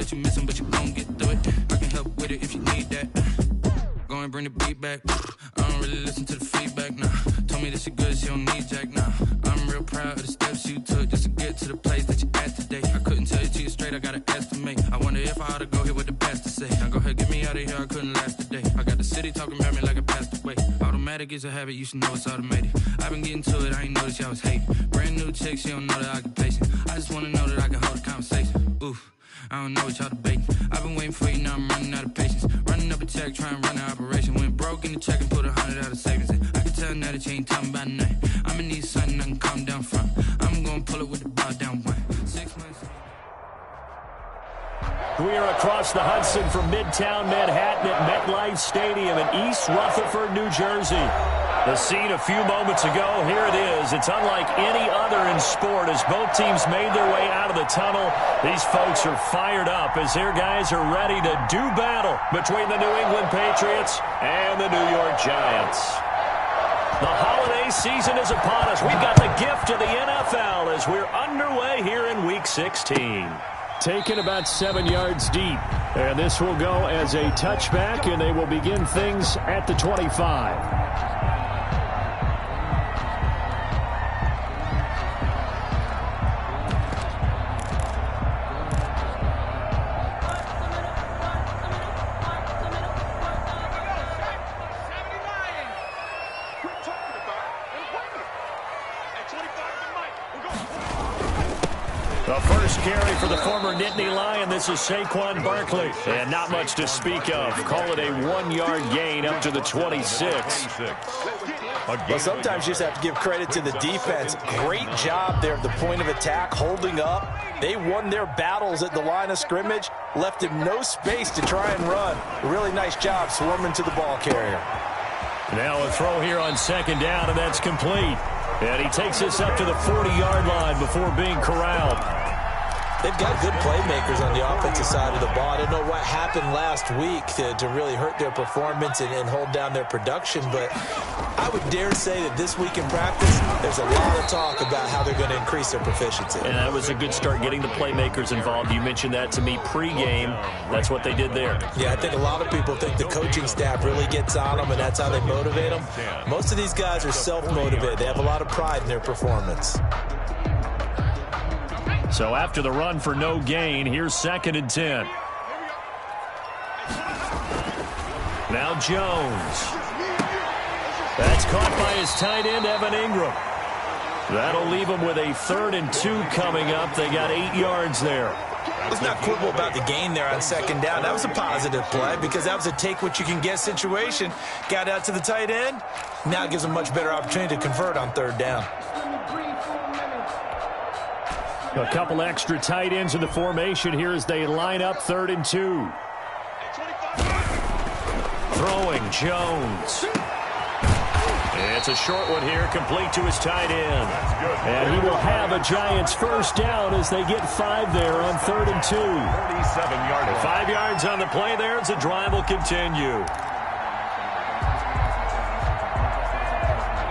that you missing, but you gon' get through it. I can help with it if you need that. Go and bring the beat back. I don't really listen to the feedback, nah. Told me that she good, she don't need jack, nah. I'm real proud of the steps you took just to get to the place that you at today. I couldn't tell you to you straight, I gotta estimate. I wonder if I ought to go here with the best to say. Now go ahead, get me out of here, I couldn't last today. I got the city talking about me like I passed away. Automatic is a habit, you should know it's automated. I've been getting to it, I ain't noticed y'all was hating. Brand new chick, she don't know the occupation. I just wanna know that I can hold a conversation. Oof, I don't know what y'all debating. I've been waiting for you, now I'm running out of patience. Running up a check, trying to run an operation. Went broke in the check and put 100 out of savings in. I can tell now that you ain't talking about nothing. I'ma need something I can calm down from. I'm gonna pull it with the bow down one. 6 months. We are across the Hudson from Midtown Manhattan at MetLife Stadium in East Rutherford, New Jersey. The scene a few moments ago, here it is. It's unlike any other in sport as both teams made their way out of the tunnel. These folks are fired up as their guys are ready to do battle between the New England Patriots and the New York Giants. The holiday season is upon us. We've got the gift of the NFL as we're underway here in Week 16. Taken about 7 yards deep. And this will go as a touchback, and they will begin things at the 25. The first carry for the former Nittany Lion. This is Saquon Barkley. And not much to speak of. Call it a 1-yard gain up to the 26. Well, sometimes you just have to give credit to the defense. Great job there at the point of attack, holding up. They won their battles at the line of scrimmage, left him no space to try and run. A really nice job swarming to the ball carrier. Now a throw here on second down, and that's complete. And he takes this up to the 40-yard line before being corralled. They've got good playmakers on the offensive side of the ball. I don't know what happened last week to really hurt their performance and hold down their production, but I would dare say that this week in practice, there's a lot of talk about how they're going to increase their proficiency. And that was a good start getting the playmakers involved. You mentioned that to me pregame. That's what they did there. Yeah, I think a lot of people think the coaching staff really gets on them, and that's how they motivate them. Most of these guys are self-motivated. They have a lot of pride in their performance. So after the run for no gain, here's 2nd and 10. Now Jones. That's caught by his tight end, Evan Ingram. That'll leave him with a 3rd and 2 coming up. They got 8 yards there. Let's not quibble about the gain there on second down. That was a positive play because that was a take-what-you-can-get situation. Got out to the tight end. Now it gives them a much better opportunity to convert on 3rd down. A couple extra tight ends in the formation here as they line up 3rd and 2. Throwing Jones. It's a short one here, complete to his tight end. And he will have a Giants first down as they get 5 there on 3rd and 2. 37-yard. 5 yards on the play there as the drive will continue.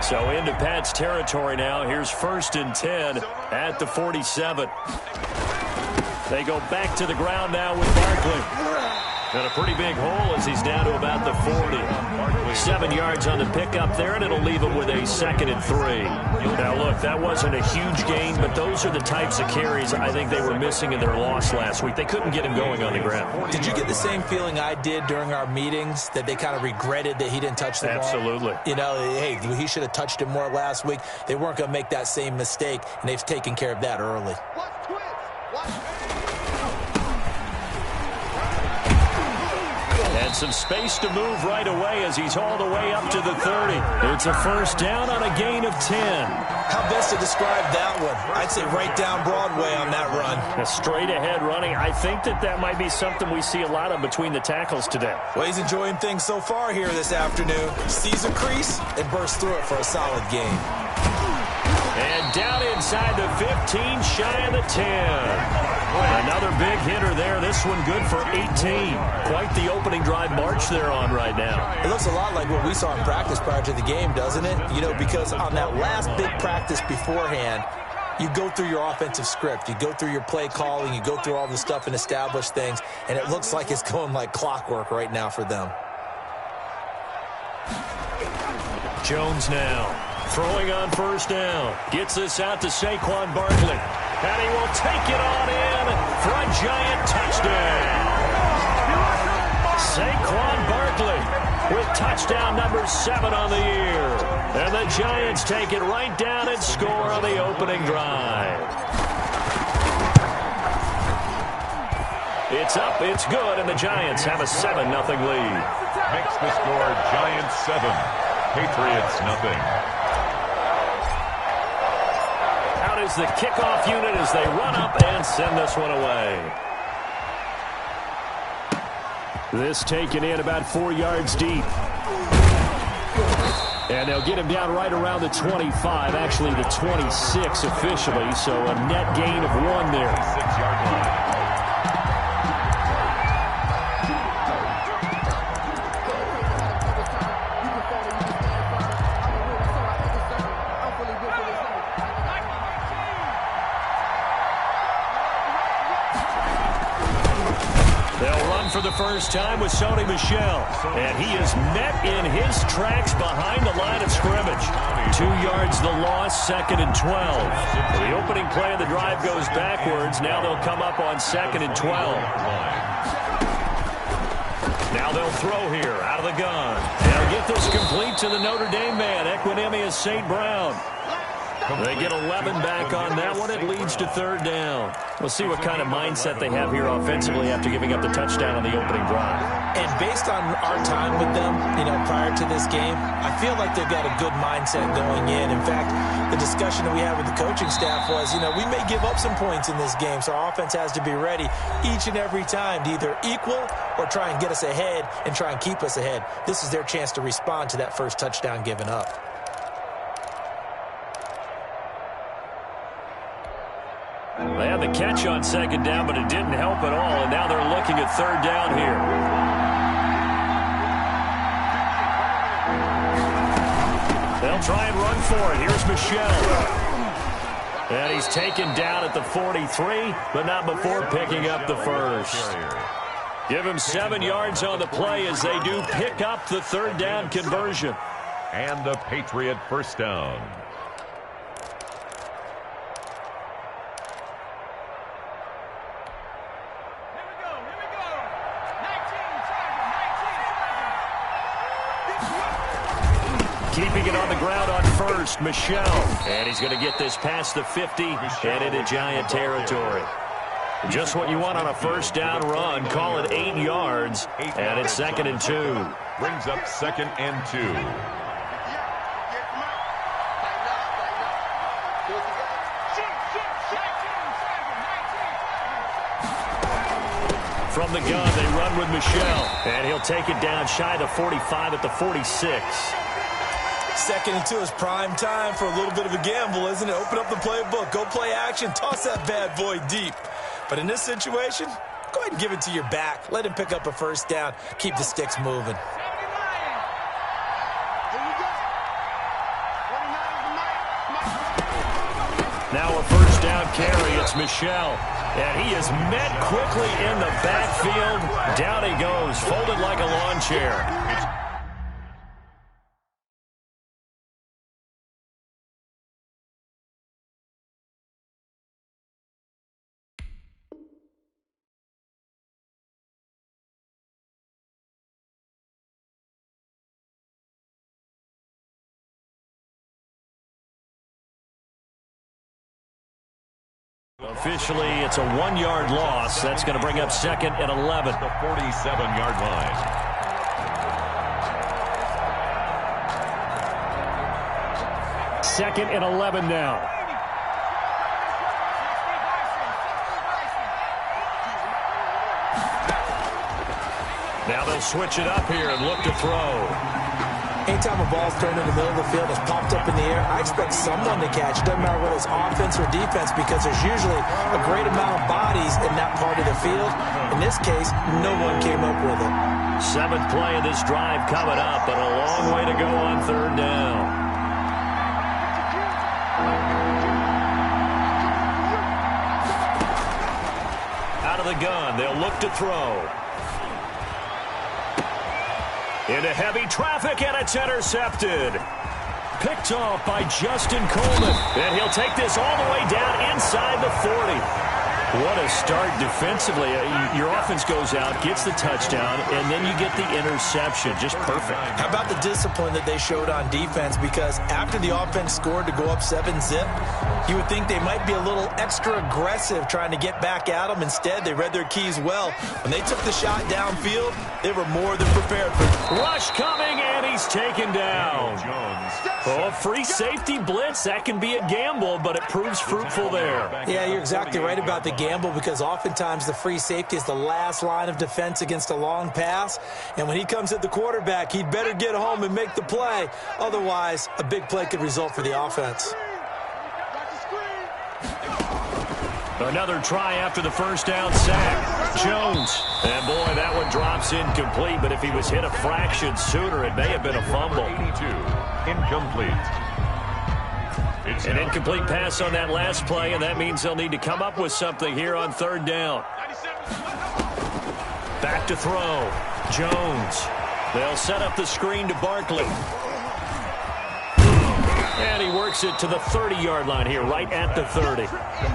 So into Pat's territory now. Here's 1st and 10 at the 47. They go back to the ground now with Barkley. And a pretty big hole as he's down to about the 40. 7 yards on the pickup there, and it'll leave him with a 2nd and 3. Now, look, that wasn't a huge gain, but those are the types of carries I think they were missing in their loss last week. They couldn't get him going on the ground. Did you get the same feeling I did during our meetings, that they kind of regretted that he didn't touch the ball? Absolutely. You know, hey, he should have touched it more last week. They weren't going to make that same mistake, and they've taken care of that early. And some space to move right away as he's hauled away up to the 30. It's a first down on a gain of 10. How best to describe that one? I'd say right down Broadway on that run. A straight ahead running. I think that might be something we see a lot of between the tackles today. Well, he's enjoying things so far here this afternoon. Sees a crease and bursts through it for a solid gain. And down inside the 15, shy of the 10. Another big hitter there. This one good for 18. Quite the opening drive march they're on right now. It looks a lot like what we saw in practice prior to the game, doesn't it? You know, because on that last big practice beforehand, you go through your offensive script. You go through your play calling. You go through all the stuff and establish things, and it looks like it's going like clockwork right now for them. Jones now throwing on first down. Gets this out to Saquon Barkley. And he will take it on in for a giant touchdown. Saquon Barkley with touchdown number 7 on the year. And the Giants take it right down and score on the opening drive. It's up, it's good, and the Giants have a 7-0 lead. Makes the score Giants 7, Patriots nothing. Out is the kickoff unit as they run up and send this one away. This taken in about 4 yards deep. And they'll get him down right around the 25, actually the 26 officially, so a net gain of 1 there. 6-yard line. For the first time with Sony Michel, and he is met in his tracks behind the line of scrimmage. 2 yards the loss, 2nd and 12. The opening play of the drive goes backwards. Now they'll come up on 2nd and 12. Now they'll throw here out of the gun. They'll get this complete to the Notre Dame man, Equinemius St. Brown. They get 11 back on that one. It leads to 3rd down. We'll see what kind of mindset they have here offensively after giving up the touchdown on the opening drive. And based on our time with them, prior to this game, I feel like they've got a good mindset going in. In fact, the discussion that we had with the coaching staff was, we may give up some points in this game, so our offense has to be ready each and every time to either equal or try and get us ahead and try and keep us ahead. This is their chance to respond to that first touchdown given up. They had the catch on 2nd down, but it didn't help at all, and now they're looking at 3rd down here. They'll try and run for it. Here's Michel. And he's taken down at the 43, but not before picking up the first. Give him 7 yards on the play as they do pick up the 3rd down conversion. And the Patriot first down. Keeping it on the ground on first, Michel. And he's going to get this past the 50 and into Giant territory. Just what you want on a first down run. Call it 8 yards, and it's 2nd and 2. Brings up 2nd and 2. From the gun, they run with Michel, and he'll take it down shy of the 45 at the 46. 2nd and 2 is prime time for a little bit of a gamble, isn't it? Open up the playbook, go play action, toss that bad boy deep. But in this situation, go ahead and give it to your back. Let him pick up a first down. Keep the sticks moving. Now a first down carry. It's Michel. And he is met quickly in the backfield. Down he goes, folded like a lawn chair. Officially, it's a 1-yard loss. That's going to bring up 2nd and 11. The 47-yard line. Second and 11 now. Now they'll switch it up here and look to throw. Anytime a ball's thrown in the middle of the field, it's popped up in the air, I expect someone to catch. It doesn't matter whether it's offense or defense, because there's usually a great amount of bodies in that part of the field. In this case, no one came up with it. 7th play of this drive coming up, but a long way to go on 3rd down. of the gun. They'll look to throw. Into heavy traffic, and it's intercepted. Picked off by Justin Coleman. And he'll take this all the way down inside the 40. What a start defensively. Your offense goes out, gets the touchdown, and then you get the interception. Just perfect. How about the discipline that they showed on defense? Because after the offense scored to go up 7-zip, you would think they might be a little extra aggressive trying to get back at them. Instead, they read their keys well. When they took the shot downfield, they were more than prepared for it. Rush coming, and he's taken down. Oh, free safety blitz. That can be a gamble, but it proves fruitful there. Yeah, you're exactly right about the gamble, because oftentimes the free safety is the last line of defense against a long pass. And when he comes at the quarterback, he'd better get home and make the play. Otherwise, a big play could result for the offense. Another try after the first down sack. Jones. And, boy, that one drops incomplete. But if he was hit a fraction sooner, it may have been a fumble. 82, incomplete. An incomplete pass on that last play, and that means they'll need to come up with something here on third down. Back to throw. Jones. They'll set up the screen to Barkley. And he works it to the 30-yard line here, right at the 30.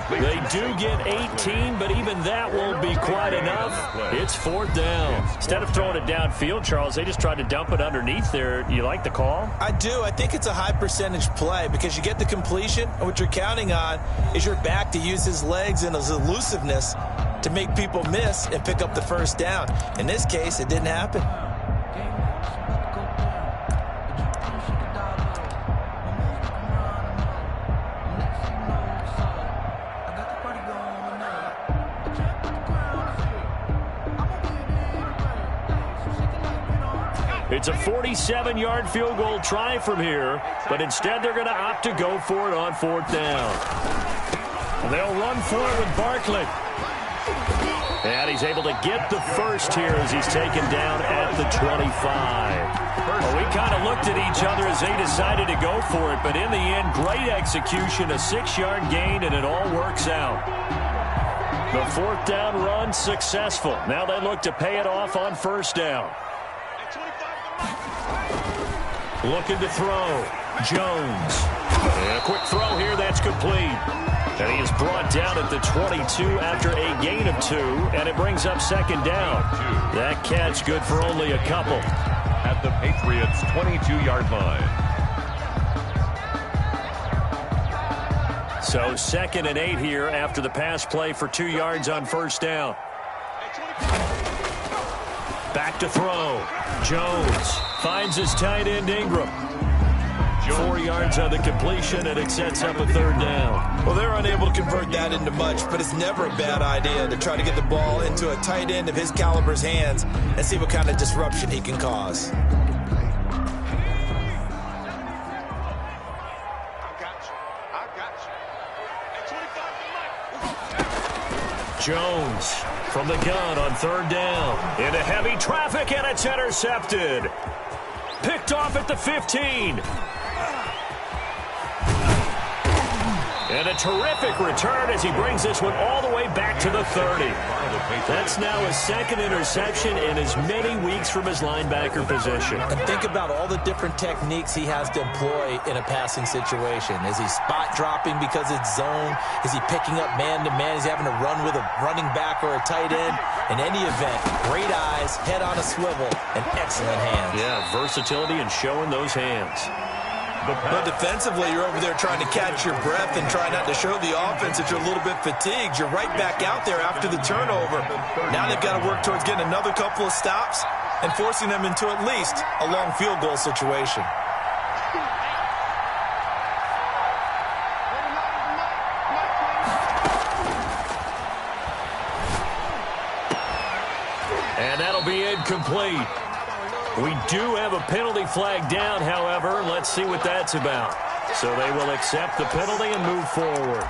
They do get 18, but even that won't be quite enough. It's fourth down. Instead of throwing it downfield, Charles, they just tried to dump it underneath there. You like the call? I do. I think it's a high-percentage play because you get the completion, and what you're counting on is your back to use his legs and his elusiveness to make people miss and pick up the first down. In this case, it didn't happen. It's a 47-yard field goal try from here, but instead they're going to opt to go for it on fourth down. And they'll run for it with Barkley. And he's able to get the first here as he's taken down at the 25. Well, we kind of looked at each other as they decided to go for it, but in the end, great execution, a 6-yard gain, and it all works out. The fourth down run successful. Now they look to pay it off on first down. Looking to throw. Jones. And a quick throw here, that's complete. And he is brought down at the 22 after a gain of 2, and it brings up second down. That catch good for only a couple. At the Patriots' 22-yard line. So 2nd and 8 here after the pass play for 2 yards on first down. Back to throw. Jones finds his tight end Ingram. 4 yards on the completion, and it sets up a third down. Well, they're unable to convert that into much, but it's never a bad idea to try to get the ball into a tight end of his caliber's hands and see what kind of disruption he can cause. Jones from the gun on third down. Into heavy traffic, and it's intercepted. Picked off at the 15. And a terrific return as he brings this one all the way back to the 30. That's now his second interception in as many weeks from his linebacker position. And think about all the different techniques he has to employ in a passing situation. Is he spot dropping because it's zone? Is he picking up man-to-man? Is he having to run with a running back or a tight end? In any event, great eyes, head on a swivel, and excellent hands. Yeah, versatility and showing those hands. But defensively, you're over there trying to catch your breath and try not to show the offense that you're a little bit fatigued. You're right back out there after the turnover. Now they've got to work towards getting another couple of stops and forcing them into at least a long field goal situation. And that'll be incomplete. We do have a penalty flag down, however. Let's see what that's about. So they will accept the penalty and move forward.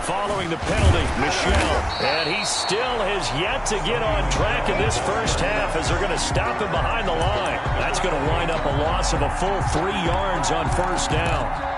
Following the penalty, Michel, and he still has yet to get on track in this first half as they're going to stop him behind the line. That's going to wind up a loss of a full 3 yards on first down.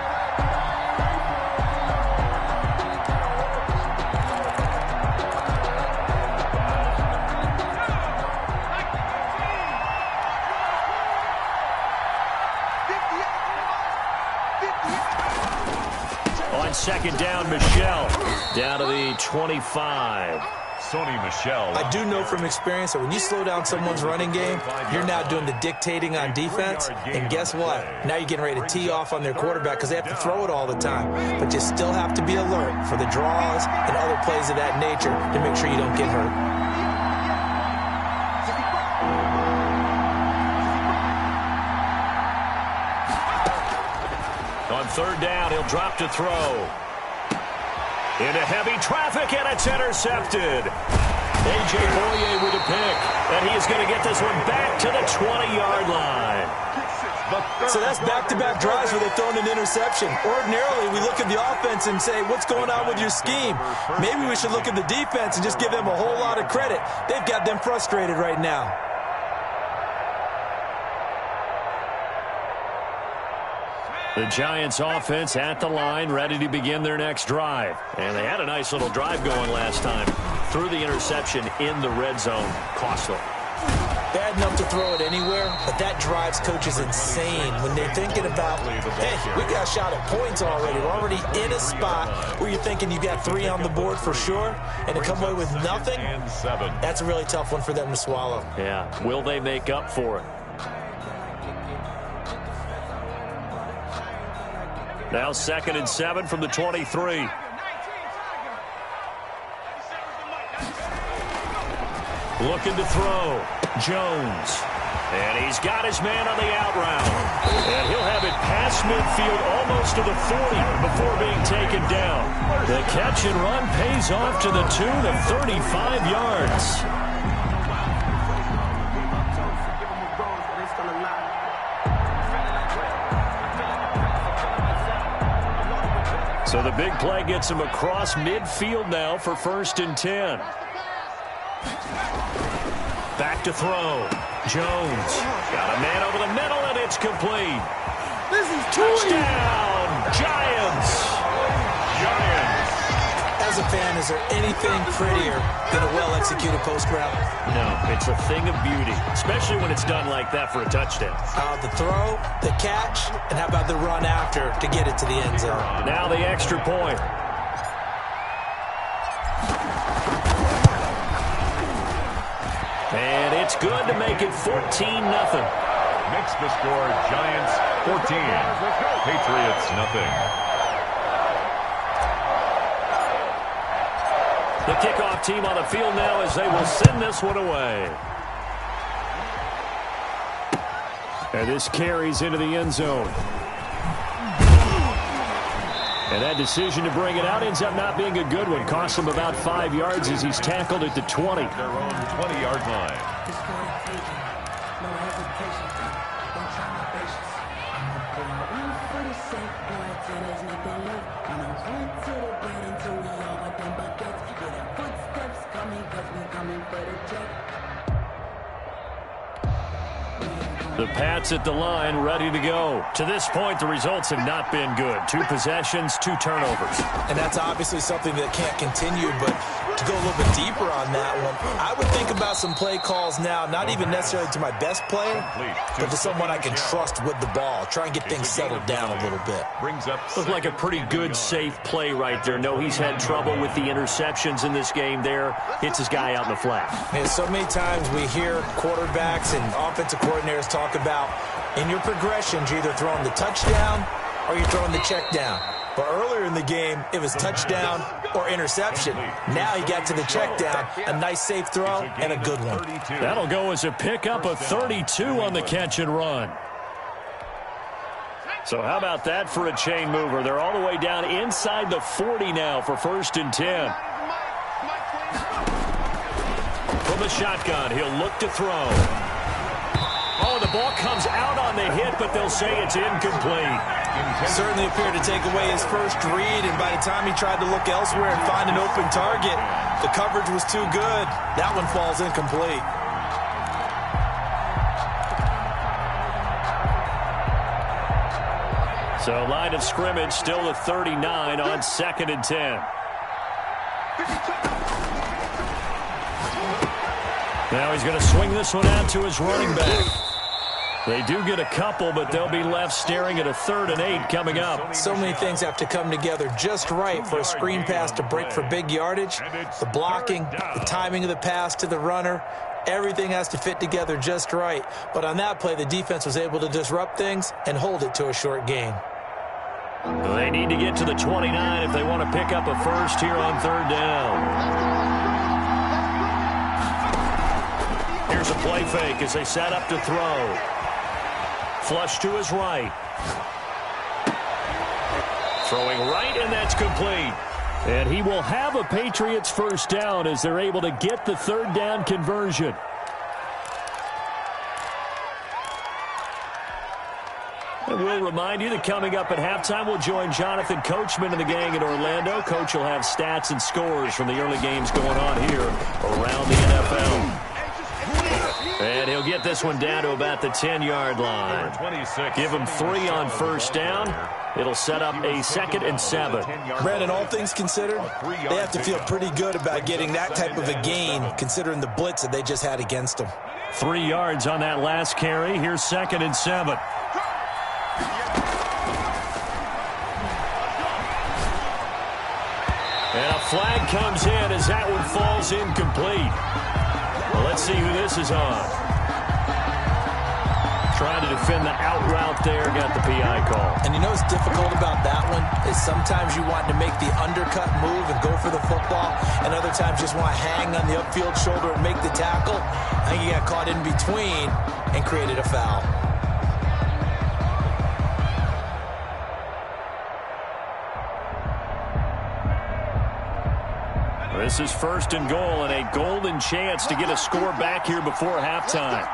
Second down, Michel. Down to the 25. Sony Michel. I do know from experience that when you slow down someone's running game, you're now doing the dictating on defense. And guess what? Now you're getting ready to tee off on their quarterback because they have to throw it all the time. But you still have to be alert for the draws and other plays of that nature to make sure you don't get hurt. On third down, he'll drop to throw. Into heavy traffic, and it's intercepted. A.J. Boye with a pick, and he is going to get this one back to the 20-yard line. So that's back-to-back drives where they've thrown an interception. Ordinarily, we look at the offense and say, what's going on with your scheme? Maybe we should look at the defense and just give them a whole lot of credit. They've got them frustrated right now. The Giants offense at the line, ready to begin their next drive. And they had a nice little drive going last time. Threw the interception in the red zone. Costly. Bad enough to throw it anywhere, but that drives coaches insane when they're thinking about, hey, we got a shot at points already. We're already in a spot where you're thinking you got 3 on the board for sure, and to come away with nothing, that's a really tough one for them to swallow. Yeah, will they make up for it? Now 2nd and 7 from the 23. Looking to throw. Jones. And he's got his man on the out route. And he'll have it past midfield almost to the 40 before being taken down. The catch and run pays off to the tune of 35 yards. So the big play gets him across midfield now for 1st and 10. Back to throw. Jones. Got a man over the middle, and it's complete. This is touchdown, Giants. As a fan, is there anything prettier than a well-executed post route? No, it's a thing of beauty, especially when it's done like that for a touchdown. The throw, the catch, and how about the run after to get it to the end zone? Now the extra point. And it's good to make it 14-0. Makes the score Giants 14, Patriots nothing. The kickoff team on the field now as they will send this one away. And this carries into the end zone. And that decision to bring it out ends up not being a good one. Cost him about 5 yards as he's tackled at the 20. Their own 20-yard line. The Pats at the line, ready to go. To this point, the results have not been good. 2 possessions, 2 turnovers. And that's obviously something that can't continue, but to go a little bit deeper on that one, I would think about some play calls now, not even necessarily to my best player, but to someone I can trust with the ball. Try and get things settled down a little bit. Looked like a pretty good, safe play right there. No, he's had trouble with the interceptions in this game there. Hits his guy out in the flat. And so many times we hear quarterbacks and offensive coordinators talk about in your progressions, you're either throwing the touchdown or you're throwing the check down. But earlier in the game, it was touchdown or interception. Now he got to the check down, a nice safe throw, and a good one. That'll go as a pickup of 32 on the catch and run. So how about that for a chain mover? They're all the way down inside the 40 now for 1st and 10. From the shotgun, he'll look to throw. Oh, the ball comes out on the hit, but they'll say it's incomplete. Certainly appeared to take away his first read, and by the time he tried to look elsewhere and find an open target, the coverage was too good. That one falls incomplete. So line of scrimmage still at 39 on 2nd and 10. Now he's going to swing this one out to his running back. They do get a couple, but they'll be left staring at a 3rd and 8 coming up. So many things have to come together just right for a screen pass to break for big yardage. The blocking, the timing of the pass to the runner, everything has to fit together just right. But on that play, the defense was able to disrupt things and hold it to a short gain. They need to get to the 29 if they want to pick up a first here on 3rd down. Here's a play fake as they set up to throw. Flush to his right. Throwing right, and that's complete. And he will have a Patriots first down as they're able to get the 3rd down conversion. And we'll remind you that coming up at halftime, we'll join Jonathan Coachman and the gang in Orlando. Coach will have stats and scores from the early games going on here around the NFL. And he'll get this one down to about the 10-yard line. Give him 3 on first down. It'll set up a 2nd and 7. Brandon, all things considered, they have to feel pretty good about getting that type of a gain, considering the blitz that they just had against them. 3 yards on that last carry. Here's 2nd and 7. And a flag comes in as that one falls incomplete. Well, let's see who this is on. Trying to defend the out route there, got the PI call. And you know what's difficult about that one is sometimes you want to make the undercut move and go for the football, and other times just want to hang on the upfield shoulder and make the tackle. I think he got caught in between and created a foul. This is 1st and goal and a golden chance to get a score back here before halftime.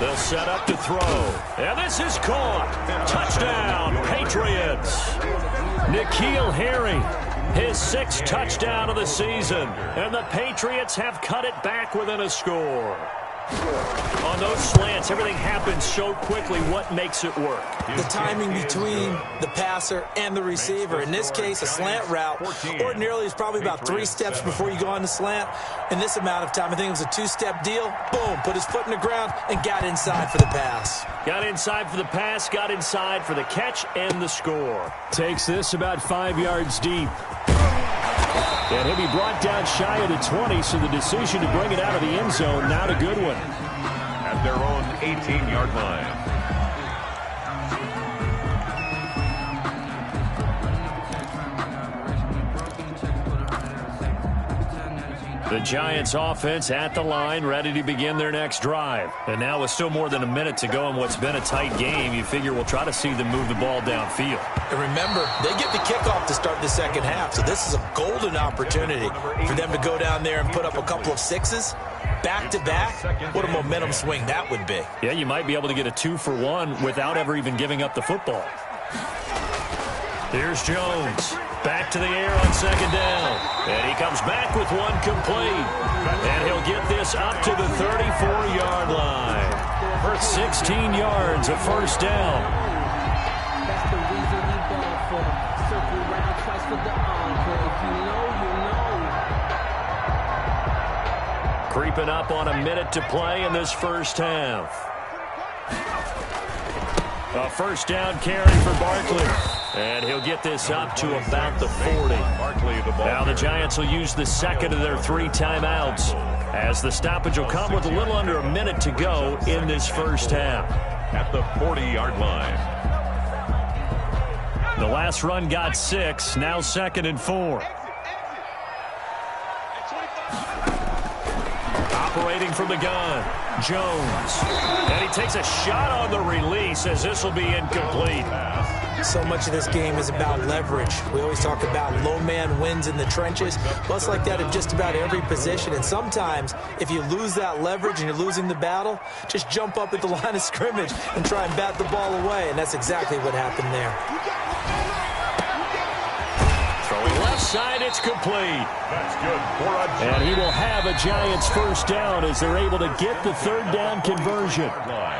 They'll set up to throw. And this is caught. Touchdown, Patriots. N'Keal Harry, his 6th touchdown of the season. And the Patriots have cut it back within a score. On those slants, everything happens so quickly. What makes it work? The timing between the passer and the receiver. In this case, a slant route ordinarily is probably about 3 steps before you go on the slant. In this amount of time, I think it was a 2-step deal. Boom, put his foot in the ground and got inside for the pass. Got inside for the pass, got inside for the catch and the score. Takes this about 5 yards deep. And he'll be brought down shy of the 20, so the decision to bring it out of the end zone, not a good one. At their own 18-yard line. The Giants offense at the line, ready to begin their next drive. And now with still more than a minute to go in what's been a tight game, you figure we'll try to see them move the ball downfield. And remember, they get the kickoff to start the second half, so this is a golden opportunity for them to go down there and put up a couple of 6s. Back-to-back, what a momentum swing that would be. Yeah, you might be able to get a 2-for-1 without ever even giving up the football. Here's Jones. Back to the air on 2nd down. And he comes back with one complete. And he'll get this up to the 34-yard line. For 16 yards, a first down. That's the reason we ball for. Circle round twice for the encore. If you know, you know. Creeping up on a minute to play in this first half. A first down carry for Barkley. And he'll get this up to about the 40. Now the Giants will use the 2nd of their 3 timeouts, as the stoppage will come with a little under a minute to go in this first half. At the 40-yard line. The last run got 6, now 2nd and 4. Operating from the gun, Jones. And he takes a shot on the release as this will be incomplete. So much of this game is about leverage. We always talk about low man wins in the trenches. Well, it's like that in just about every position. And sometimes, if you lose that leverage and you're losing the battle, just jump up at the line of scrimmage and try and bat the ball away. And that's exactly what happened there. Throwing left side, it's complete. That's good for a And he will have a Giants first down as they're able to get the third down conversion.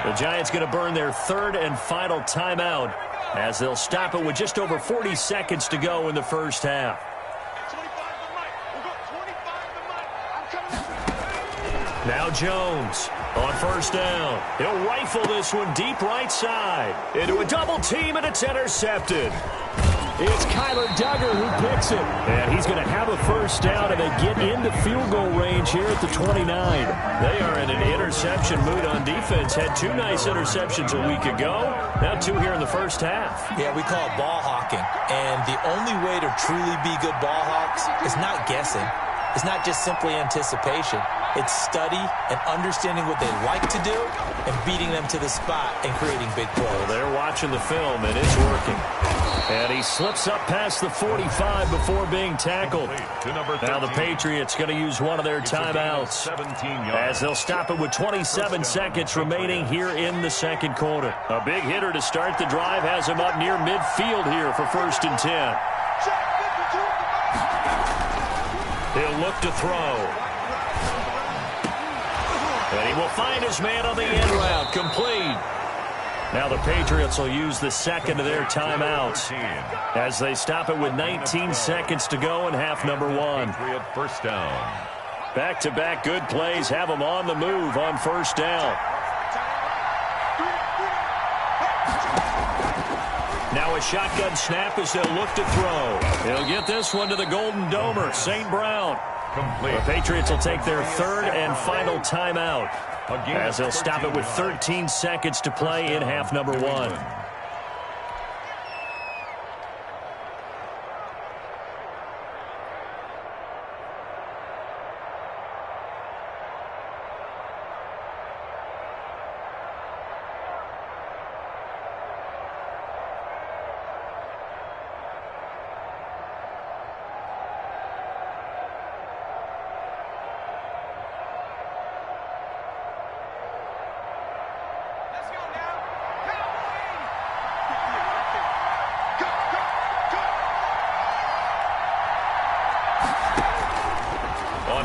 The Giants going to burn their third and final timeout as they'll stop it with just over 40 seconds to go in the first half. Now Jones on first down. He'll rifle this one deep right side. Into a double team, and it's intercepted. It's Kyler Duggar who picks it. And he's going to have a first down, and they get into field goal range here at the 29. They are in an interception mood on defense. Had 2 nice interceptions a week ago. Now 2 here in the first half. Yeah, we call it ball hawking. And the only way to truly be good ball hawks is not guessing. It's not just simply anticipation. It's study and understanding what they like to do and beating them to the spot and creating big plays. Well, they're watching the film, and it's working. And he slips up past the 45 before being tackled. Now the Patriots going to use one of their timeouts as they'll stop it with 27 seconds remaining here in the second quarter. A big hitter to start the drive has him up near midfield here for 1st and 10. He'll look to throw. And he will find his man on the end route. Complete. Now the Patriots will use the second of their timeouts as they stop it with 19 seconds to go in half number 1. First down. Back-to-back good plays have them on the move on first down. Now a shotgun snap as they'll look to throw. He'll get this one to the Golden Domer, St. Brown. The Patriots will take their third and final timeout as they'll stop it with 13 seconds to play in half number 1.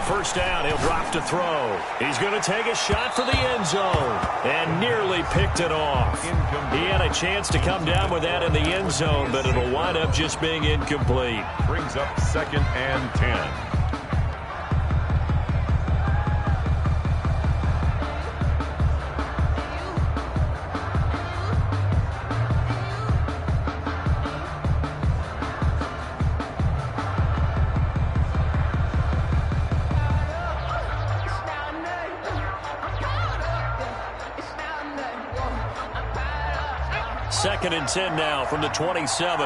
First down, he'll drop to throw. He's going to take a shot for the end zone and nearly picked it off. He had a chance to come down with that in the end zone, but it'll wind up just being incomplete. Brings up 2nd and 10. Second and 10 now from the 27.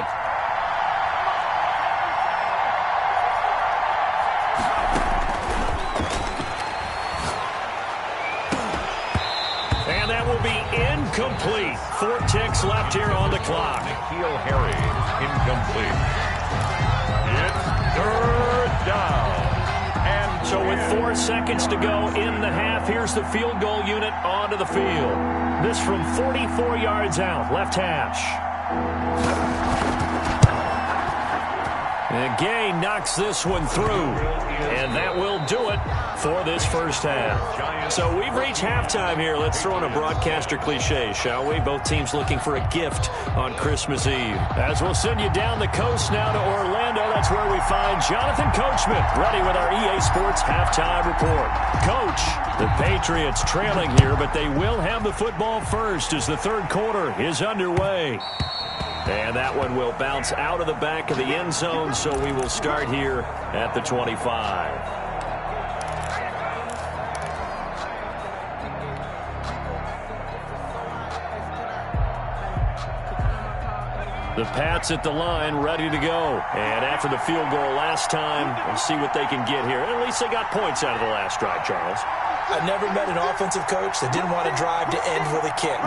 And that will be incomplete. 4 ticks left here on the clock. N'Keal Harry, incomplete. It's 3rd down. And so with 4 seconds to go in the half, here's the field goal unit onto the field. This from 44 yards out, left hash. And Gay knocks this one through. And that will do it for this first half. So we've reached halftime here. Let's throw in a broadcaster cliche, shall we? Both teams looking for a gift on Christmas Eve. As we'll send you down the coast now to Orlando, that's where we find Jonathan Coachman, ready with our EA Sports halftime report. Coach, the Patriots trailing here, but they will have the football first as the third quarter is underway. And that one will bounce out of the back of the end zone, so we will start here at the 25. The Pats at the line, ready to go. And after the field goal last time, we'll see what they can get here. At least they got points out of the last drive, Charles. I've never met an offensive coach that didn't want to drive to end with a kick.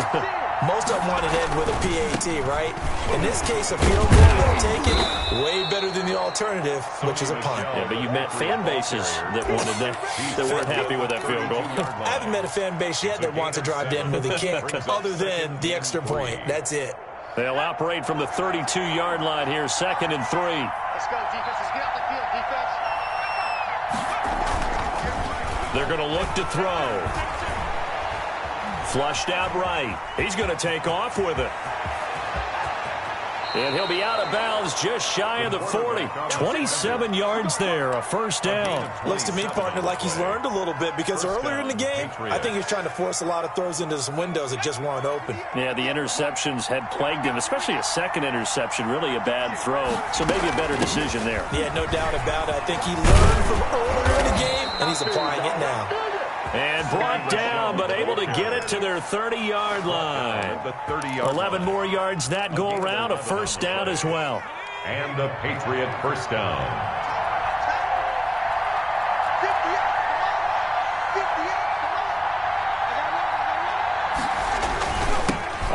Most of them want it end with a PAT, right? In this case, a field goal, they'll take it. Way better than the alternative, which is a punt. Yeah, but you met fan bases that wanted that weren't happy with that field goal. I haven't met a fan base yet that wants to drive to end with a kick, other than the extra point. That's it. They'll operate from the 32-yard line here, 2nd and 3. Let's go, defense. Let's get out the field, defense. They're going to look to throw. Flushed out right. He's going to take off with it. And he'll be out of bounds just shy of the 40. 27 yards there, a first down. Looks to me, partner, like he's learned a little bit, because earlier in the game, I think he was trying to force a lot of throws into some windows that just weren't open. Yeah, the interceptions had plagued him, especially a second interception, really a bad throw. So maybe a better decision there. Yeah, no doubt about it. I think he learned from earlier in the game, and he's applying it now. And brought down, but able to get it to their 30-yard line. 11 more yards that go around, a first down as well. And the Patriot first down.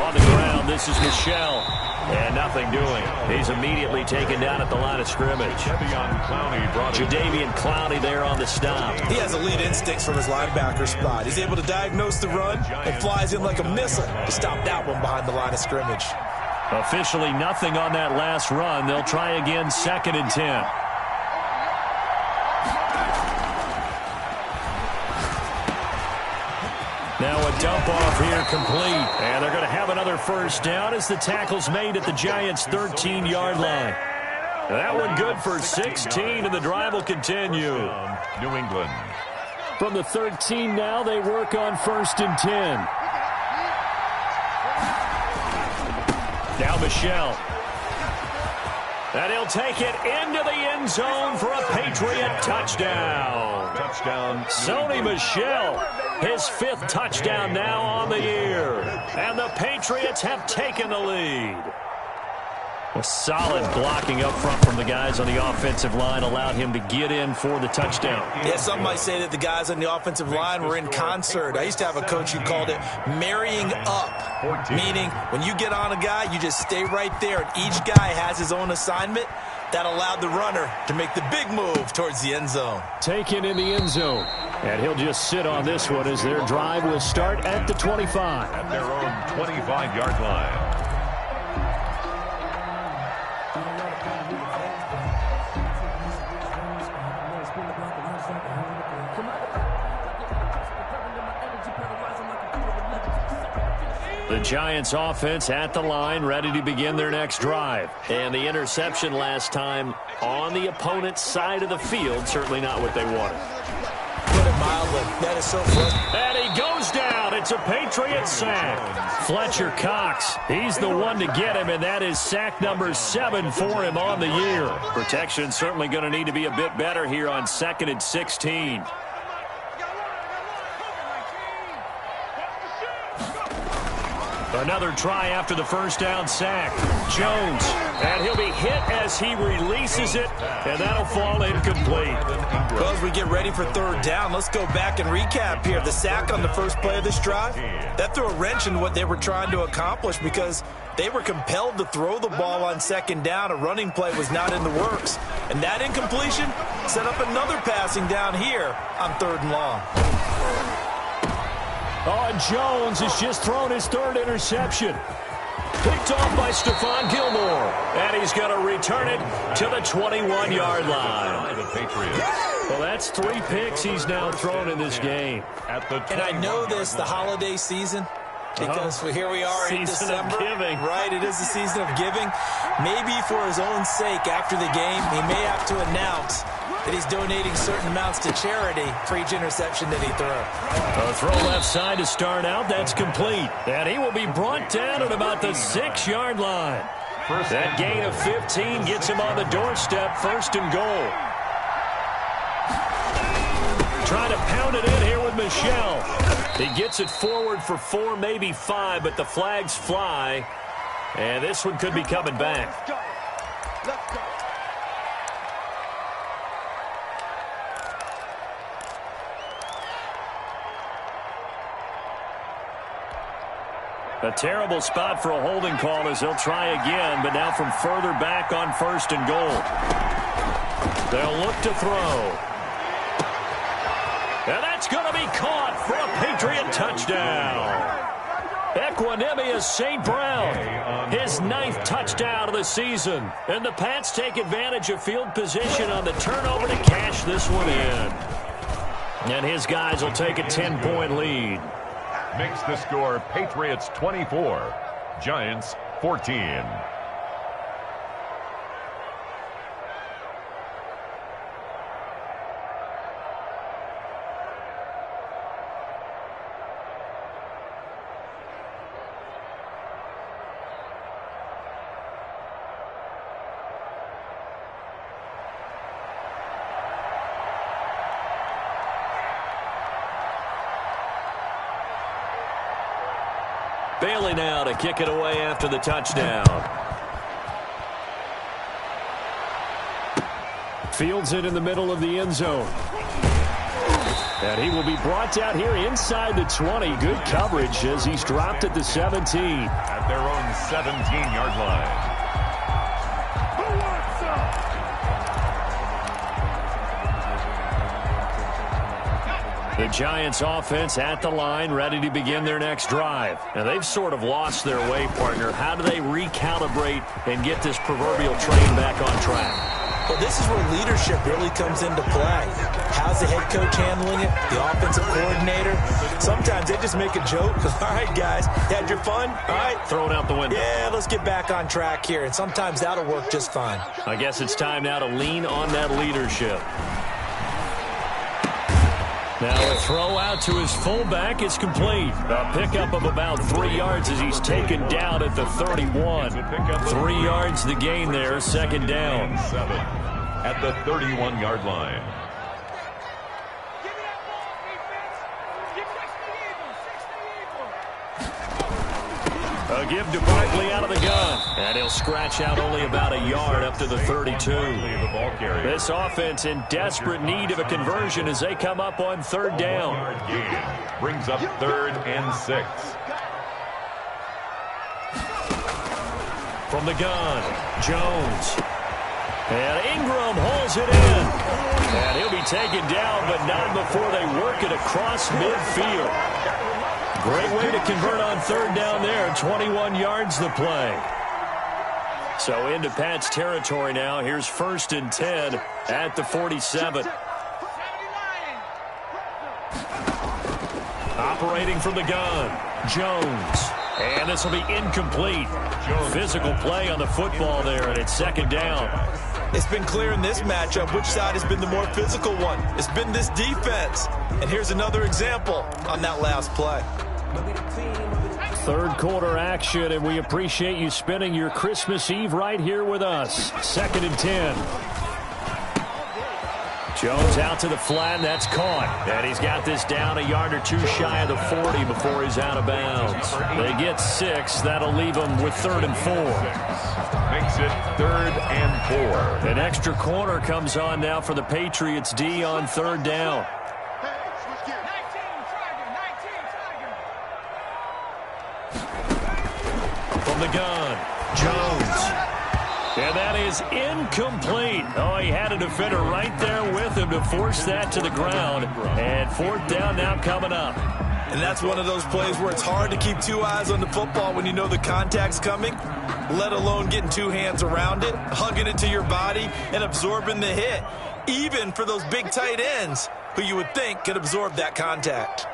On the ground, this is Michelle. And nothing doing. He's immediately taken down at the line of scrimmage. Jadeveon Clowney there on the stop. He has elite instincts from his linebacker spot. He's able to diagnose the run and flies in like a missile to stop that one behind the line of scrimmage. Officially nothing on that last run. They'll try again, 2nd and 10. Now a dump off here complete. And they're going to have another first down as the tackle's made at the Giants' 13-yard line. That one good for 16, and the drive will continue. New England. From the 13 now, they work on 1st and 10. Now Michelle. And he'll take it into the end zone for a Patriot touchdown. Touchdown. Sony Michel, his 5th touchdown now on the year. And the Patriots have taken the lead. A solid blocking up front from the guys on the offensive line allowed him to get in for the touchdown. Yeah, some might say that the guys on the offensive line were in concert. I used to have a coach who called it marrying up, meaning when you get on a guy, you just stay right there, and each guy has his own assignment. That allowed the runner to make the big move towards the end zone. Taken in the end zone. And he'll just sit on this one as their drive will start at the 25. At their own 25-yard line. The Giants offense at the line, ready to begin their next drive. And the interception last time on the opponent's side of the field, certainly not what they wanted. Put it mildly. That is so frustrating. And he goes down. It's a Patriot sack. Fletcher Cox, he's the one to get him, and that is sack number 7 for him on the year. Protection certainly going to need to be a bit better here on 2nd and 16. Another try after the first down sack. Jones, and he'll be hit as he releases it, and that'll fall incomplete. Well, as we get ready for 3rd down, let's go back and recap here. The sack on the first play of this drive, that threw a wrench in what they were trying to accomplish because they were compelled to throw the ball on 2nd down. A running play was not in the works. And that incompletion set up another passing down here on 3rd and long. Oh, and Jones has just thrown his 3rd interception. Picked off by Stephon Gilmore. And he's going to return it to the 21-yard line. Well, that's 3 picks he's now thrown in this game. And I know this, the holiday season, because here we are in December. Giving. Right, it is the season of giving. Maybe for his own sake after the game, he may have to announce that he's donating certain amounts to charity for each interception that he threw. A throw left side to start out. That's complete. And he will be brought down at about the 6-yard line. That gain of 15 gets him on the doorstep, 1st and goal. Trying to pound it in here with Michel. He gets it forward for 4, maybe 5, but the flags fly. And this one could be coming back. Let's go. A terrible spot for a holding call as he'll try again, but now from further back on 1st and goal. They'll look to throw. And that's going to be caught for a Patriot touchdown. Equanimous St. Brown, his 9th touchdown of the season. And the Pats take advantage of field position on the turnover to cash this one in. And his guys will take a 10-point lead. Makes the score Patriots 24, Giants 14. Bailey now to kick it away after the touchdown. Fields it in the middle of the end zone. And he will be brought out here inside the 20. Good coverage as he's dropped at the 17. At their own 17-yard line. The Giants offense at the line, ready to begin their next drive. Now, they've sort of lost their way, partner. How do they recalibrate and get this proverbial train back on track? Well, this is where leadership really comes into play. How's the head coach handling it? The offensive coordinator? Sometimes they just make a joke. All right, guys, had your fun? All right. Throw it out the window. Yeah, let's get back on track here. And sometimes that'll work just fine. I guess it's time now to lean on that leadership. Now a throw out to his fullback is complete. A pickup of about 3 yards as he's taken down at the 31. 3 yards the gain there, 2nd down. 7 at the 31-yard line. A give to Barkley out of the gun. And he'll scratch out only about a yard up to the 32. This offense in desperate need of a conversion as they come up on 3rd down. Brings up 3rd and 6. From the gun, Jones. And Ingram hauls it in. And he'll be taken down, but not before they work it across midfield. Great way to convert on 3rd down there. 21 yards the play. So into Pat's territory now. Here's 1st and 10 at the 47. Operating from the gun, Jones. And this will be incomplete. Physical play on the football there, and it's 2nd down. It's been clear in this matchup which side has been the more physical one. It's been this defense. And here's another example on that last play. 3rd quarter action, and we appreciate you spending your Christmas Eve right here with us. 2nd and 10. Jones out to the flat, and that's caught. And he's got this down a yard or two shy of the 40 before he's out of bounds. They get 6. That'll leave them with 3rd and 4. Makes it 3rd and 4. An extra corner comes on now for the Patriots D on 3rd down. From the gun, Jones. And that is incomplete. Oh, he had a defender right there with him to force that to the ground. And 4th down now coming up. And that's one of those plays where it's hard to keep 2 eyes on the football when you know the contact's coming, let alone getting 2 hands around it, hugging it to your body, and absorbing the hit. Even for those big tight ends who you would think could absorb that contact.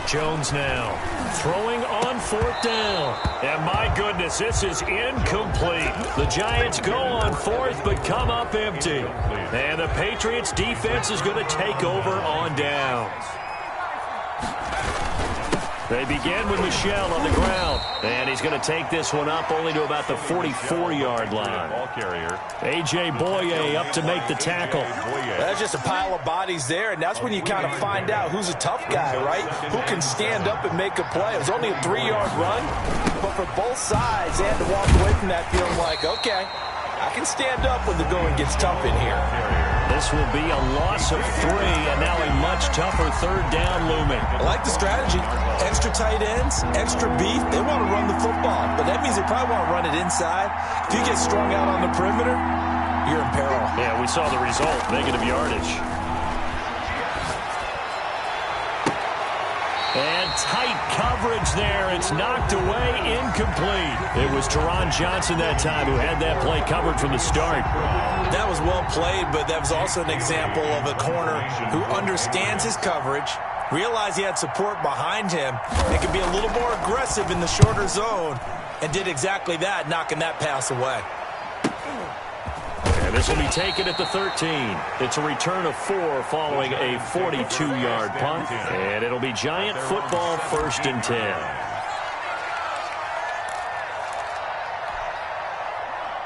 Jones now throwing on 4th down. And my goodness, this is incomplete. The Giants go on 4th but come up empty. And the Patriots defense is going to take over on downs. They begin with Michel on the ground. And he's going to take this one up only to about the 44-yard line. Ball carrier. A.J. Boye up to make the tackle. That's just a pile of bodies there, and that's when you kind of find out who's a tough guy, right? Who can stand up and make a play. It was only a 3-yard run, but for both sides, they had to walk away from that feeling like, okay, I can stand up when the going gets tough in here. This will be a loss of 3, and now a much tougher third down looming. I like the strategy. Extra tight ends, extra beef. They want to run the football, but that means they probably want to run it inside. If you get strung out on the perimeter, you're in peril. Yeah, we saw the result, negative yardage. And tight coverage there. It's knocked away, incomplete. It was Teron Johnson that time who had that play covered from the start. That was well played, but that was also an example of a corner who understands his coverage, realized he had support behind him, and can be a little more aggressive in the shorter zone, and did exactly that, knocking that pass away. And this will be taken at the 13. It's a return of 4 following a 42-yard punt. And it'll be Giant football 1st and 10.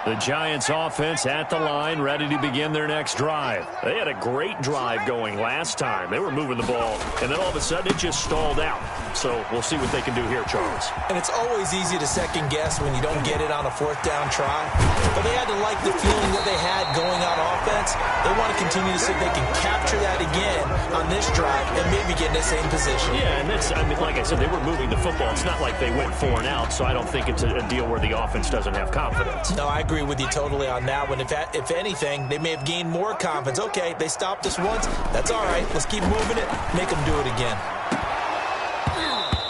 The Giants offense at the line, ready to begin their next drive. They had a great drive going last time. They were moving the ball, and then all of a sudden it just stalled out. So we'll see what they can do here, Charles. And it's always easy to second guess when you don't get it on a 4th down try. But they had to like the feeling that they had going on offense. They want to continue to see if they can capture that again on this drive and maybe get in the same position. Yeah, and that's, I mean, like I said, they were moving the football. It's not like they went 4 and out, so I don't think it's a deal where the offense doesn't have confidence. No, I agree with you totally on that one. If anything, they may have gained more confidence. Okay, they stopped us once. That's all right. Let's keep moving it. Make them do it again.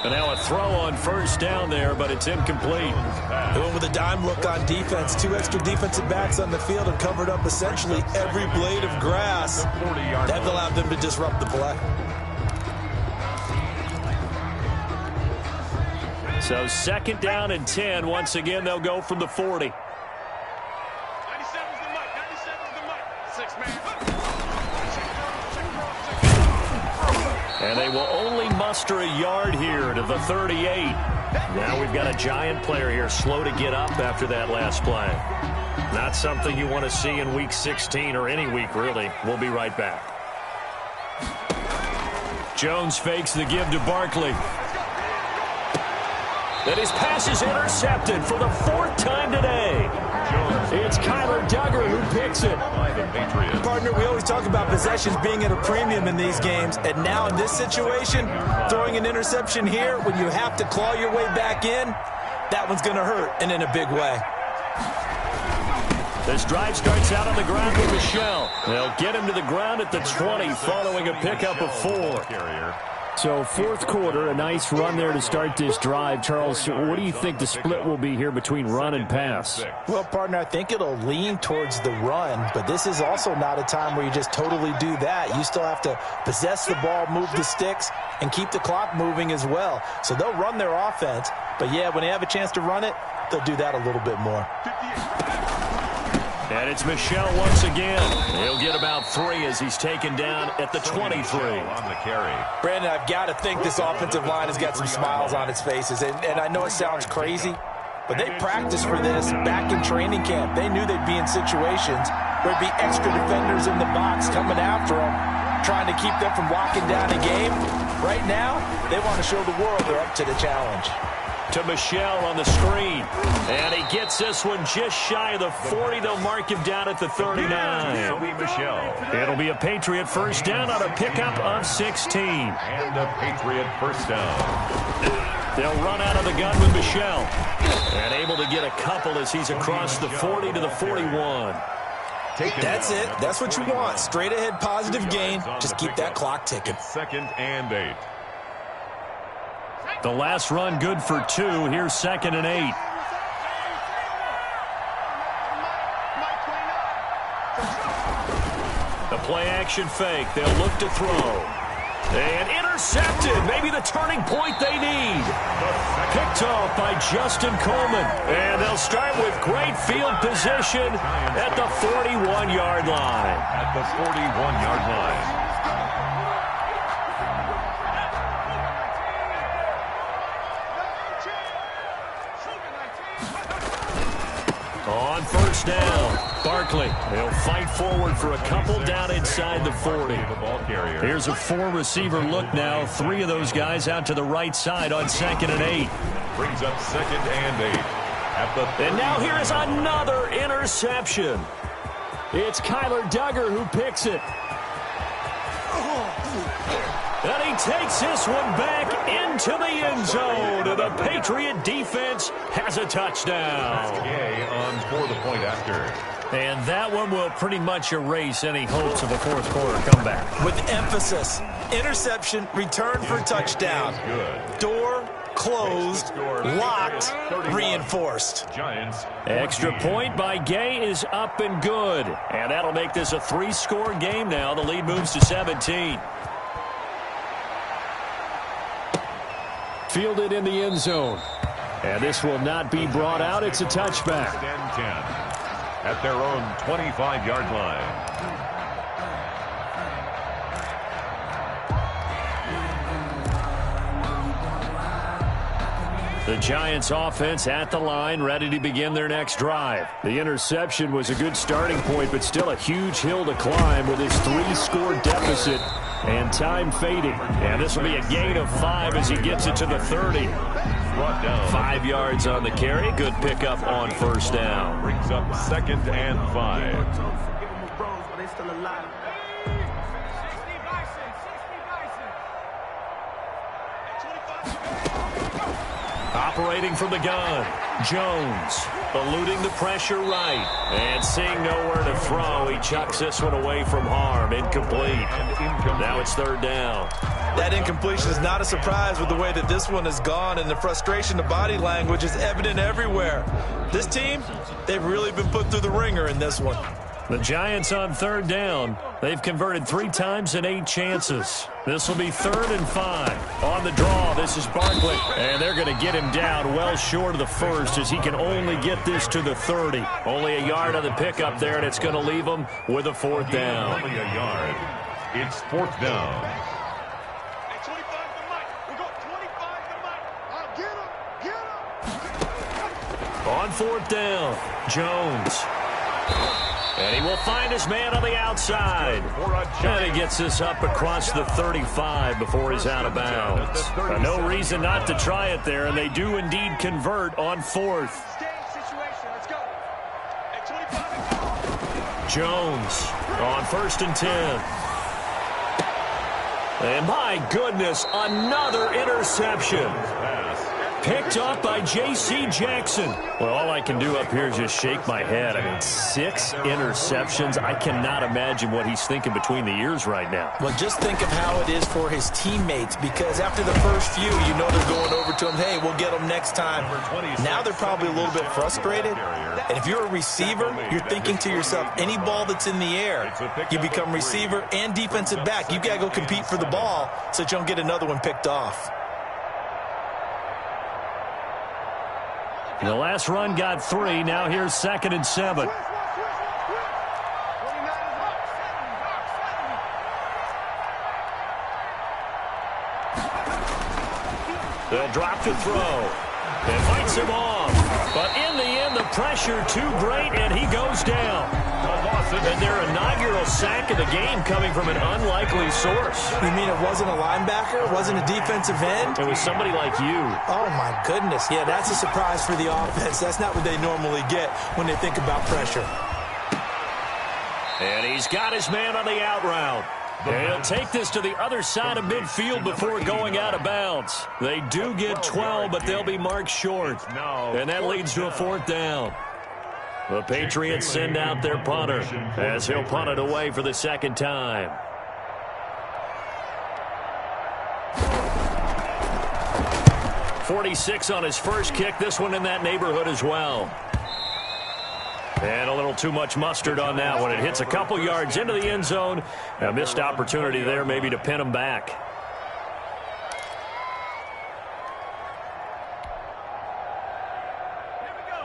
And now a throw on 1st down there, but it's incomplete. They went with a dime look on defense. 2 extra defensive backs on the field and covered up essentially every blade of grass. That allowed them to disrupt the play. So 2nd down and 10. Once again, they'll go from the 40. And they will only muster a yard here to the 38. Now we've got a Giant player here slow to get up after that last play. Not something you want to see in Week 16 or any week, really. We'll be right back. Jones fakes the give to Barkley. And his pass is intercepted for the 4th time today. It's Kyler Duggar who picks it. Partner, we always talk about possessions being at a premium in these games, and now in this situation, throwing an interception here when you have to claw your way back in, that one's going to hurt, and in a big way. This drive starts out on the ground with Michel. They'll get him to the ground at the 20 following a pickup of 4. So 4th quarter, a nice run there to start this drive. Charles, what do you think the split will be here between run and pass? Well, partner, I think it'll lean towards the run, but this is also not a time where you just totally do that. You still have to possess the ball, move the sticks, and keep the clock moving as well. So they'll run their offense, but yeah, when they have a chance to run it, they'll do that a little bit more. And it's Michel once again. He'll get about 3 as he's taken down at the 23. On the carry. Brandon, I've got to think this offensive line has got some smiles on its faces. And I know it sounds crazy, but they practiced for this back in training camp. They knew they'd be in situations where there'd be extra defenders in the box coming after them, trying to keep them from locking down a game. Right now, they want to show the world they're up to the challenge. To Michel on the screen. And he gets this one just shy of the 40. They'll mark him down at the 39. It'll be a Patriot 1st down on a pickup of 16. And a Patriot 1st down. They'll run out of the gun with Michel. And able to get a couple as he's across the 40 to the 41. That's it. That's what you want. Straight ahead positive gain. Just keep that clock ticking. 2nd and 8. The last run good for 2. Here's 2nd and 8. The play action fake. They'll look to throw. And intercepted. Maybe the turning point they need. Picked off by Justin Coleman. And they'll start with great field position at the 41-yard line. At the 41-yard line. On 1st down, Barkley. He'll fight forward for a couple down inside the 40. Here's a 4-receiver look now. 3 of those guys out to the right side on 2nd and 8. Brings up 2nd and 8. And now here is another interception. It's Kyler Duggar who picks it. And he takes this one back into the end zone. And the Patriot defense has a touchdown. Gay on for the point after. And that one will pretty much erase any hopes of a fourth quarter comeback. With emphasis, interception, return for touchdown. Good. Door closed, locked, reinforced. Giants. Extra point by Gay is up and good. And that'll make this a 3-score game now. The lead moves to 17. Fielded in the end zone. And this will not be brought out. It's a touchback. And 10 at their own 25-yard line. The Giants offense at the line, ready to begin their next drive. The interception was a good starting point, but still a huge hill to climb with his 3-score deficit and time fading. And this will be a gain of 5 as he gets it to the 30. Brought down. 5 yards on the carry. Good pickup on first down. Brings up 2nd and 5. Operating from the gun, Jones eluding the pressure right and seeing nowhere to throw. He chucks this one away from harm. Incomplete. Now it's 3rd down. That incompletion is not a surprise with the way that this one has gone, and the frustration, the body language is evident everywhere. This team, they've really been put through the ringer in this one. The Giants on 3rd down. They've converted 3 times in 8 chances. This will be 3rd and 5. On the draw, this is Barkley. And they're going to get him down well short of the first as he can only get this to the 30. Only a yard on the pickup there, and it's going to leave him with a 4th down. Only a yard. It's 4th down. On 4th down, Jones. And he will find his man on the outside. And he gets this up across the 35 before he's out of bounds. No reason not to try it there, and they do indeed convert on 4th. Jones on 1st and 10. And my goodness, another interception. Picked off by J.C. Jackson. Well, all I can do up here is just shake my head. I mean, 6 interceptions. I cannot imagine what he's thinking between the ears right now. Well, just think of how it is for his teammates, because after the first few, you know they're going over to him, hey, we'll get them next time. Now they're probably a little bit frustrated. And if you're a receiver, you're thinking to yourself, any ball that's in the air, you become receiver and defensive back. You've got to go compete for the ball so that you don't get another one picked off. The last run got 3. Now here's 2nd and 7. They'll drop to throw. And fights him off. But in the end, the pressure too great, and he goes down. And their inaugural sack of the game coming from an unlikely source. You mean it wasn't a linebacker? It wasn't a defensive end? It was somebody like you. Oh, my goodness. Yeah, that's a surprise for the offense. That's not what they normally get when they think about pressure. And he's got his man on the out route. And he'll take this to the other side of midfield before going out of bounds. They do get 12, but they'll be marked short. And that leads to a 4th down. The Patriots send out their punter as he'll punt it away for the 2nd time. .46 on his first kick. This one in that neighborhood as well. And a little too much mustard on that one. It hits a couple yards into the end zone. A missed opportunity there maybe to pin him back.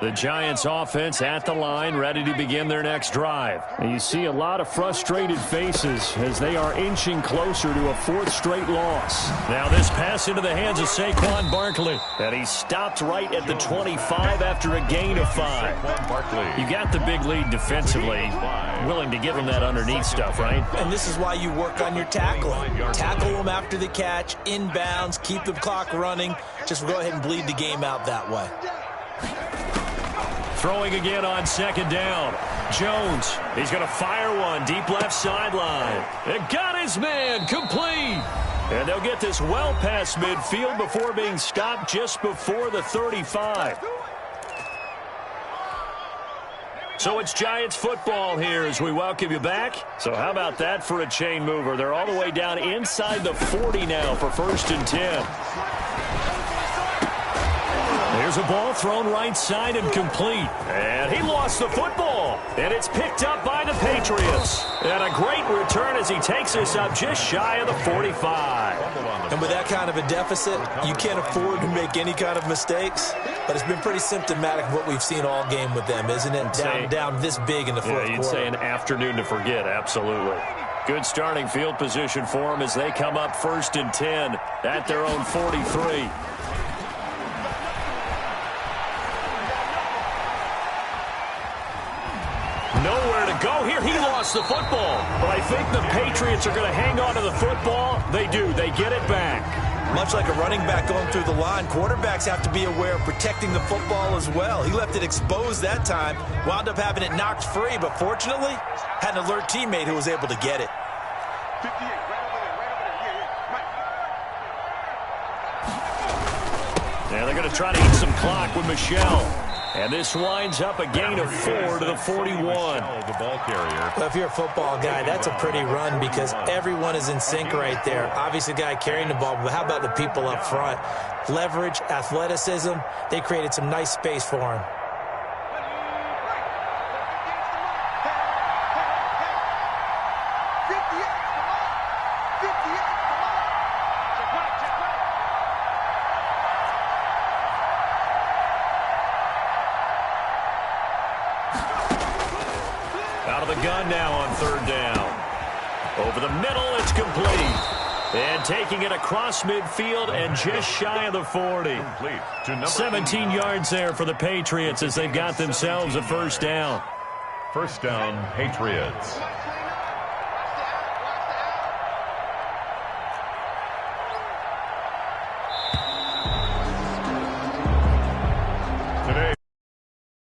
The Giants offense at the line, ready to begin their next drive. And you see a lot of frustrated faces as they are inching closer to a 4th straight loss. Now this pass into the hands of Saquon Barkley. And he stopped right at the 25 after a gain of 5. You got the big lead defensively. Willing to give him that underneath stuff, right? And this is why you work on your tackling. Tackle them after the catch, inbounds, keep the clock running. Just go ahead and bleed the game out that way. Throwing again on second down. Jones, he's going to fire one deep left sideline. It got his man complete. And they'll get this well past midfield before being stopped just before the 35. So it's Giants football here as we welcome you back. So how about that for a chain mover? They're all the way down inside the 40 now for 1st and 10. There's a ball thrown right side and complete. And he lost the football. And it's picked up by the Patriots. And a great return as he takes us up just shy of the 45. And with that kind of a deficit, you can't afford to make any kind of mistakes. But it's been pretty symptomatic of what we've seen all game with them, isn't it? Down this big in the fourth quarter. You'd say an afternoon to forget, absolutely. Good starting field position for them as they come up 1st and 10 at their own 43. Nowhere to go here. He lost the football. But I think the Patriots are going to hang on to the football. They do. They get it back. Much like a running back going through the line, quarterbacks have to be aware of protecting the football as well. He left it exposed that time, wound up having it knocked free, but fortunately, had an alert teammate who was able to get it. 58, right over there, right. Yeah, they're going to try to eat some clock with Michelle. And this winds up a gain of 4 to the 41. The ball carrier. Well, if you're a football guy, that's a pretty run because everyone is in sync right there. Obviously, the guy carrying the ball, but how about the people up front? Leverage, athleticism, they created some nice space for him. Gun now on 3rd down. Over the middle, it's complete. And taking it across midfield and just shy of the 40. 17 yards there for the Patriots as they've got themselves a 1st down. 1st down, Patriots.